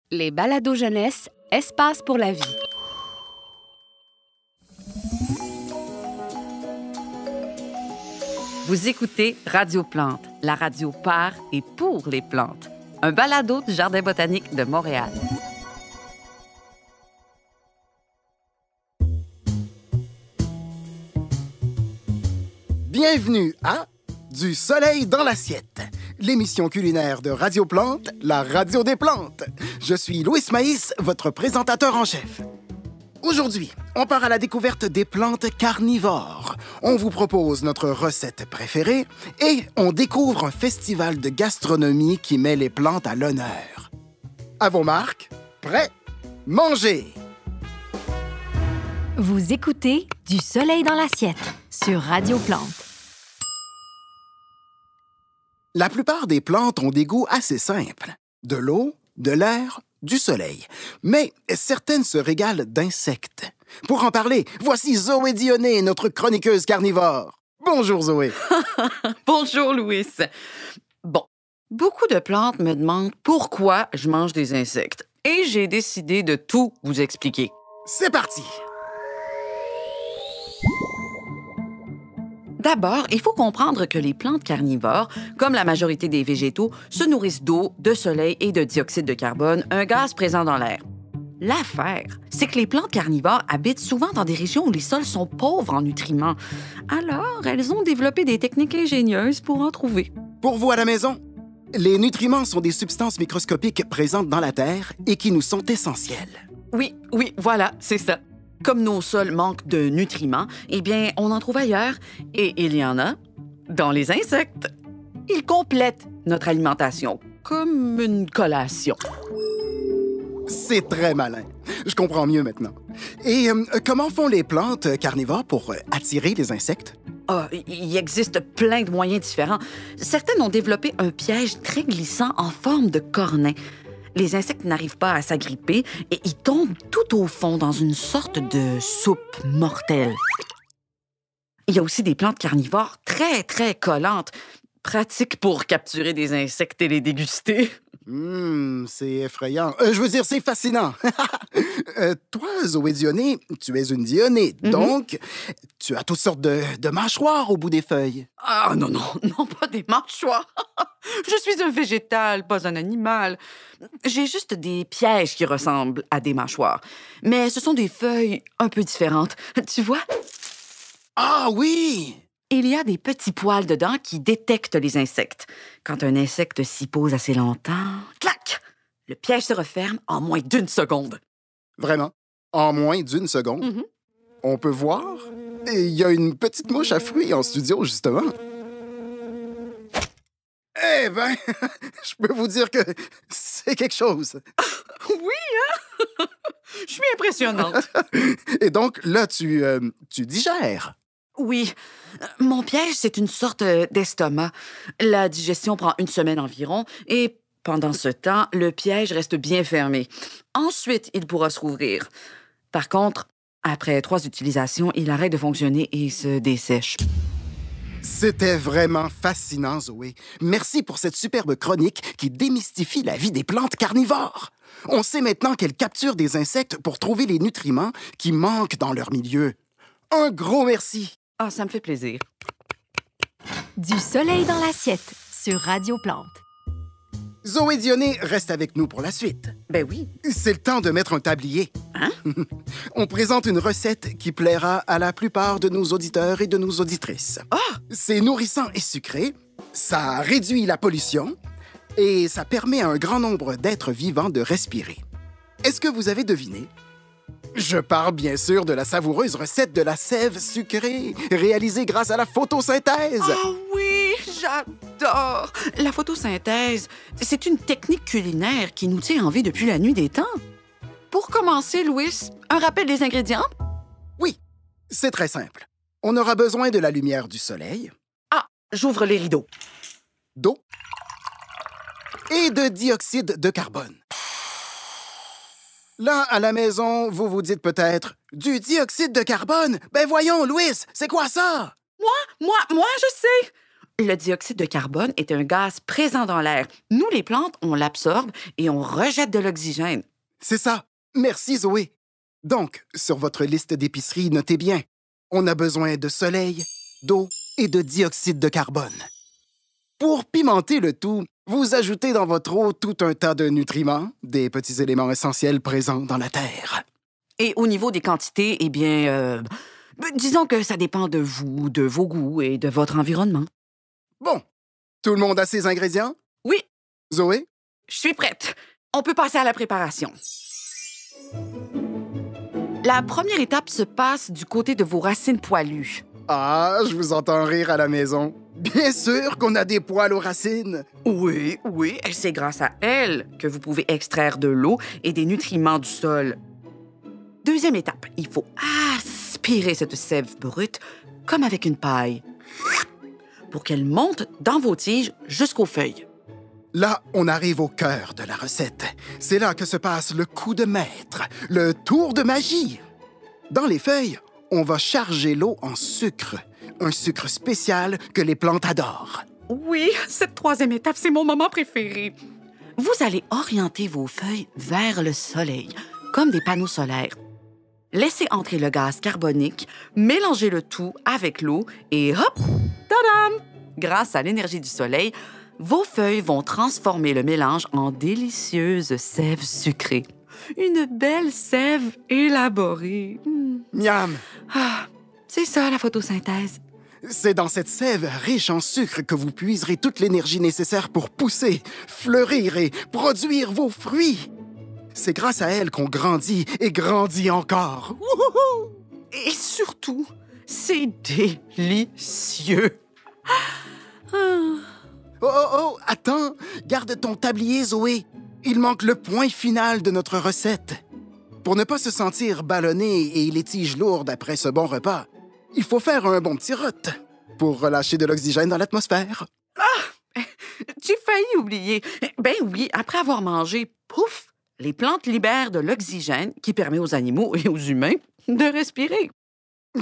Les balados jeunesse, espace pour la vie. Vous écoutez Radio Plante, la radio par et pour les plantes. Un balado du Jardin botanique de Montréal. Bienvenue à Du soleil dans l'assiette, l'émission culinaire de Radio Plante, la radio des plantes. Je suis Louis Maïs, votre présentateur en chef. Aujourd'hui, on part à la découverte des plantes carnivores. On vous propose notre recette préférée et on découvre un festival de gastronomie qui met les plantes à l'honneur. À vos marques, prêts, mangez! Vous écoutez Du soleil dans l'assiette sur Radio Plante. La plupart des plantes ont des goûts assez simples. De l'eau, de l'air, du soleil. Mais certaines se régalent d'insectes. Pour en parler, voici Zoé Dionné, notre chroniqueuse carnivore. Bonjour Zoé. Bonjour Louis. Bon, beaucoup de plantes me demandent pourquoi je mange des insectes. Et j'ai décidé de tout vous expliquer. C'est parti. D'abord, il faut comprendre que les plantes carnivores, comme la majorité des végétaux, se nourrissent d'eau, de soleil et de dioxyde de carbone, un gaz présent dans l'air. L'affaire, c'est que les plantes carnivores habitent souvent dans des régions où les sols sont pauvres en nutriments. Alors, elles ont développé des techniques ingénieuses pour en trouver. Pour vous à la maison, les nutriments sont des substances microscopiques présentes dans la terre et qui nous sont essentielles. Oui, voilà, c'est ça. Comme nos sols manquent de nutriments, eh bien, on en trouve ailleurs. Et il y en a dans les insectes. Ils complètent notre alimentation, comme une collation. C'est très malin. Je comprends mieux maintenant. Et comment font les plantes carnivores pour attirer les insectes? Il existe plein de moyens différents. Certaines ont développé un piège très glissant en forme de cornet. Les insectes n'arrivent pas à s'agripper et ils tombent tout au fond dans une sorte de soupe mortelle. Il y a aussi des plantes carnivores très, très collantes, pratiques pour capturer des insectes et les déguster. C'est effrayant. Je veux dire, c'est fascinant. Toi, Zoé Dionné, tu es une Dionée, donc tu as toutes sortes de mâchoires au bout des feuilles. Ah non, pas des mâchoires. Je suis un végétal, pas un animal. J'ai juste des pièges qui ressemblent à des mâchoires. Mais ce sont des feuilles un peu différentes. Tu vois? Ah oui! Il y a des petits poils dedans qui détectent les insectes. Quand un insecte s'y pose assez longtemps, clac! Le piège se referme en moins d'1 seconde. Vraiment? En moins d'1 seconde? On peut voir? Il y a une petite mouche à fruits en studio, justement. Eh ben, je peux vous dire que c'est quelque chose. Oui, hein? Je suis impressionnante. Et donc, là, tu digères. Oui. Mon piège, c'est une sorte d'estomac. La digestion prend 1 semaine environ et pendant ce temps, le piège reste bien fermé. Ensuite, il pourra se rouvrir. Par contre, après 3 utilisations, il arrête de fonctionner et se dessèche. C'était vraiment fascinant, Zoé. Merci pour cette superbe chronique qui démystifie la vie des plantes carnivores. On sait maintenant qu'elles capturent des insectes pour trouver les nutriments qui manquent dans leur milieu. Un gros merci. Ah, ça me fait plaisir. Du soleil dans l'assiette sur Radio Plante. Zoé Dionné reste avec nous pour la suite. Ben oui. C'est le temps de mettre un tablier. Hein? On présente une recette qui plaira à la plupart de nos auditeurs et de nos auditrices. C'est nourrissant et sucré, ça réduit la pollution et ça permet à un grand nombre d'êtres vivants de respirer. Est-ce que vous avez deviné? Je parle bien sûr de la savoureuse recette de la sève sucrée, réalisée grâce à la photosynthèse. Ah oui, j'adore! La photosynthèse, c'est une technique culinaire qui nous tient en vie depuis la nuit des temps. Pour commencer, Louis, un rappel des ingrédients? Oui, c'est très simple. On aura besoin de la lumière du soleil. J'ouvre les rideaux. D'eau et de dioxyde de carbone. Là, à la maison, vous vous dites peut-être « Du dioxyde de carbone? Ben voyons, Louis, c'est quoi ça? » Moi, je sais! Le dioxyde de carbone est un gaz présent dans l'air. Nous, les plantes, on l'absorbe et on rejette de l'oxygène. C'est ça. Merci, Zoé. Donc, sur votre liste d'épicerie, notez bien. On a besoin de soleil, d'eau et de dioxyde de carbone. Pour pimenter le tout, vous ajoutez dans votre eau tout un tas de nutriments, des petits éléments essentiels présents dans la terre. Et au niveau des quantités, eh bien, disons que ça dépend de vous, de vos goûts et de votre environnement. Bon, tout le monde a ses ingrédients? Oui, Zoé? je suis prête. On peut passer à la préparation. La première étape se passe du côté de vos racines poilues. Ah, je vous entends rire à la maison. Bien sûr qu'on a des poils aux racines. Oui, c'est grâce à elles que vous pouvez extraire de l'eau et des nutriments du sol. Deuxième étape, il faut aspirer cette sève brute comme avec une paille pour qu'elle monte dans vos tiges jusqu'aux feuilles. Là, on arrive au cœur de la recette. C'est là que se passe le coup de maître, le tour de magie. Dans les feuilles, on va charger l'eau en sucre, un sucre spécial que les plantes adorent. Oui, cette troisième étape, c'est mon moment préféré. Vous allez orienter vos feuilles vers le soleil, comme des panneaux solaires. Laissez entrer le gaz carbonique, mélangez le tout avec l'eau et hop, tadam! Grâce à l'énergie du soleil, vos feuilles vont transformer le mélange en délicieuse sève sucrée. Une belle sève élaborée. Miam! Ah, c'est ça, la photosynthèse. C'est dans cette sève riche en sucre que vous puiserez toute l'énergie nécessaire pour pousser, fleurir et produire vos fruits. C'est grâce à elle qu'on grandit et grandit encore. Wouhou! Et surtout, c'est délicieux. Oh, attends! Garde ton tablier, Zoé. Il manque le point final de notre recette. Pour ne pas se sentir ballonné et les tiges lourdes après ce bon repas, il faut faire un bon petit rot pour relâcher de l'oxygène dans l'atmosphère. J'ai failli oublier. Ben oui, après avoir mangé, pouf, les plantes libèrent de l'oxygène qui permet aux animaux et aux humains de respirer.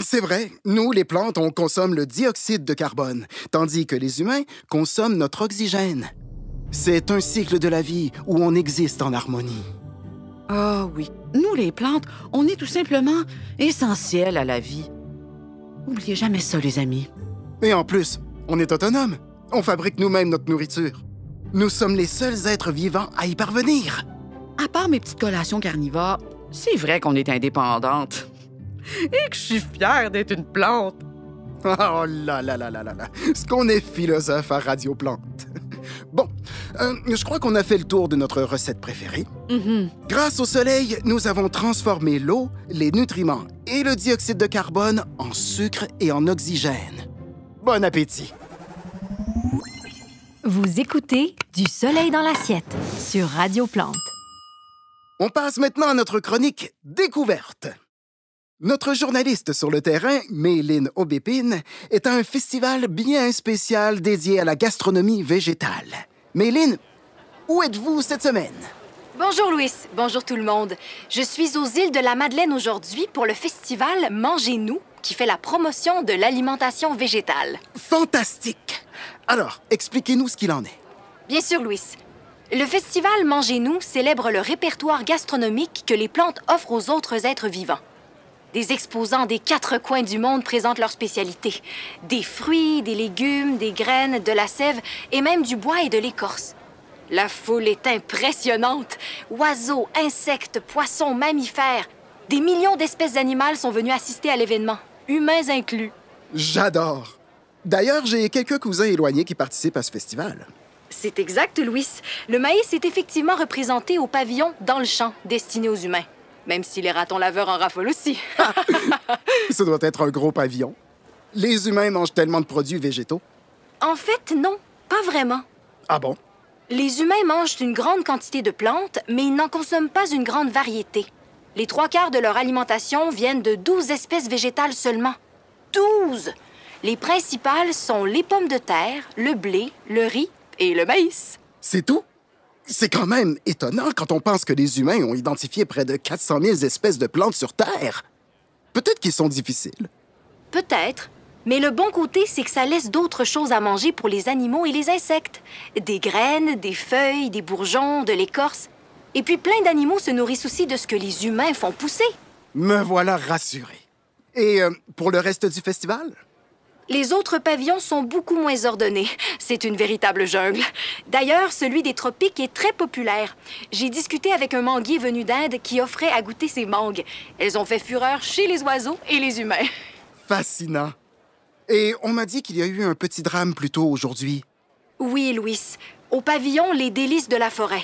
C'est vrai, nous, les plantes, on consomme le dioxyde de carbone, tandis que les humains consomment notre oxygène. C'est un cycle de la vie où on existe en harmonie. Ah oui, nous, les plantes, on est tout simplement essentiels à la vie. Oubliez jamais ça, les amis. Et en plus, on est autonome. On fabrique nous-mêmes notre nourriture. Nous sommes les seuls êtres vivants à y parvenir. À part mes petites collations carnivores, c'est vrai qu'on est indépendante. Et que je suis fière d'être une plante. Oh là là là là là là. Est-ce qu'on est philosophe à Radio Plante? Bon, je crois qu'on a fait le tour de notre recette préférée. Grâce au soleil, nous avons transformé l'eau, les nutriments et le dioxyde de carbone en sucre et en oxygène. Bon appétit! Vous écoutez Du soleil dans l'assiette sur Radio Plante. On passe maintenant à notre chronique Découverte. Notre journaliste sur le terrain, Mayline Aubépine, est à un festival bien spécial dédié à la gastronomie végétale. Mayline, où êtes-vous cette semaine? Bonjour Louis, bonjour tout le monde. Je suis aux îles de la Madeleine aujourd'hui pour le festival Mangez-nous, qui fait la promotion de l'alimentation végétale. Fantastique! Alors, expliquez-nous ce qu'il en est. Bien sûr, Louis. Le festival Mangez-nous célèbre le répertoire gastronomique que les plantes offrent aux autres êtres vivants. Des exposants des 4 coins du monde présentent leurs spécialités. Des fruits, des légumes, des graines, de la sève et même du bois et de l'écorce. La foule est impressionnante. Oiseaux, insectes, poissons, mammifères. Des millions d'espèces animales sont venues assister à l'événement, humains inclus. J'adore! D'ailleurs, j'ai quelques cousins éloignés qui participent à ce festival. C'est exact, Louis. Le maïs est effectivement représenté au pavillon dans le champ, destiné aux humains. Même si les ratons laveurs en raffolent aussi. Ça doit être un gros pavillon. Les humains mangent tellement de produits végétaux. En fait, non, pas vraiment. Ah bon? Les humains mangent une grande quantité de plantes, mais ils n'en consomment pas une grande variété. Les 3/4 de leur alimentation viennent de 12 espèces végétales seulement. 12! Les principales sont les pommes de terre, le blé, le riz et le maïs. C'est tout? C'est quand même étonnant quand on pense que les humains ont identifié près de 400 000 espèces de plantes sur Terre. Peut-être qu'ils sont difficiles. Peut-être, Mais le bon côté, c'est que ça laisse d'autres choses à manger pour les animaux et les insectes. Des graines, des feuilles, des bourgeons, de l'écorce. Et puis plein d'animaux se nourrissent aussi de ce que les humains font pousser. Me voilà rassuré. Et pour le reste du festival? Les autres pavillons sont beaucoup moins ordonnés. C'est une véritable jungle. D'ailleurs, celui des tropiques est très populaire. J'ai discuté avec un manguier venu d'Inde qui offrait à goûter ses mangues. Elles ont fait fureur chez les oiseaux et les humains. Fascinant. Et on m'a dit qu'il y a eu un petit drame plus tôt aujourd'hui. Oui, Louis. Au pavillon, les délices de la forêt.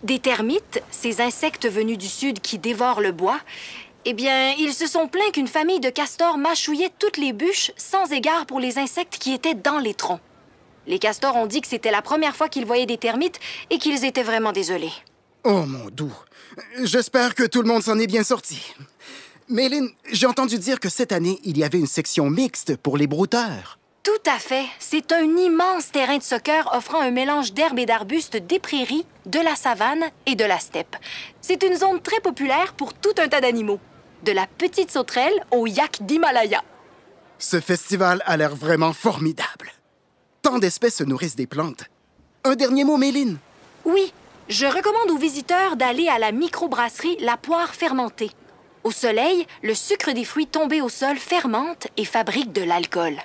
Des termites, ces insectes venus du sud qui dévorent le bois, eh bien, ils se sont plaints qu'une famille de castors mâchouillait toutes les bûches sans égard pour les insectes qui étaient dans les troncs. Les castors ont dit que c'était la première fois qu'ils voyaient des termites et qu'ils étaient vraiment désolés. Oh, mon doux. J'espère que tout le monde s'en est bien sorti. Méline, j'ai entendu dire que cette année, il y avait une section mixte pour les brouteurs. Tout à fait. C'est un immense terrain de soccer offrant un mélange d'herbes et d'arbustes des prairies, de la savane et de la steppe. C'est une zone très populaire pour tout un tas d'animaux. De la petite sauterelle au yak d'Himalaya. Ce festival a l'air vraiment formidable. Tant d'espèces se nourrissent des plantes. Un dernier mot, Méline? Oui, je recommande aux visiteurs d'aller à la microbrasserie La Poire Fermentée. Au soleil, le sucre des fruits tombés au sol fermente et fabrique de l'alcool.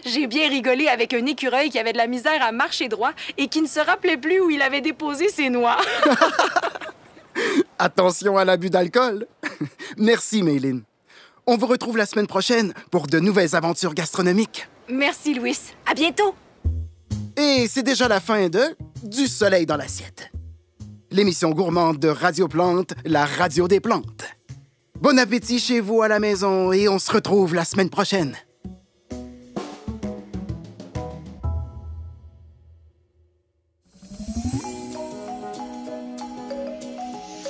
J'ai bien rigolé avec un écureuil qui avait de la misère à marcher droit et qui ne se rappelait plus où il avait déposé ses noix. Attention à l'abus d'alcool. Merci, Méline. On vous retrouve la semaine prochaine pour de nouvelles aventures gastronomiques. Merci, Louis. À bientôt. Et c'est déjà la fin de Du soleil dans l'assiette. L'émission gourmande de Radio Plante, la radio des plantes. Bon appétit chez vous à la maison et on se retrouve la semaine prochaine.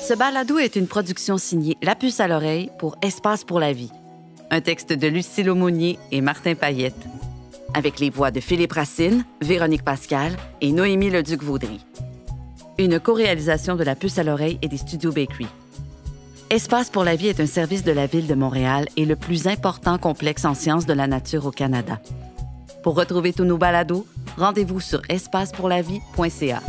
Ce balado est une production signée La Puce à l'oreille pour Espace pour la vie. Un texte de Lucille Aumonier et Martin Payette, avec les voix de Philippe Racine, Véronique Pascal et Noémie Leduc-Vaudry. Une co-réalisation de La Puce à l'oreille et des Studios Bakery. Espace pour la vie est un service de la Ville de Montréal et le plus important complexe en sciences de la nature au Canada. Pour retrouver tous nos balados, rendez-vous sur espacepourlavie.ca.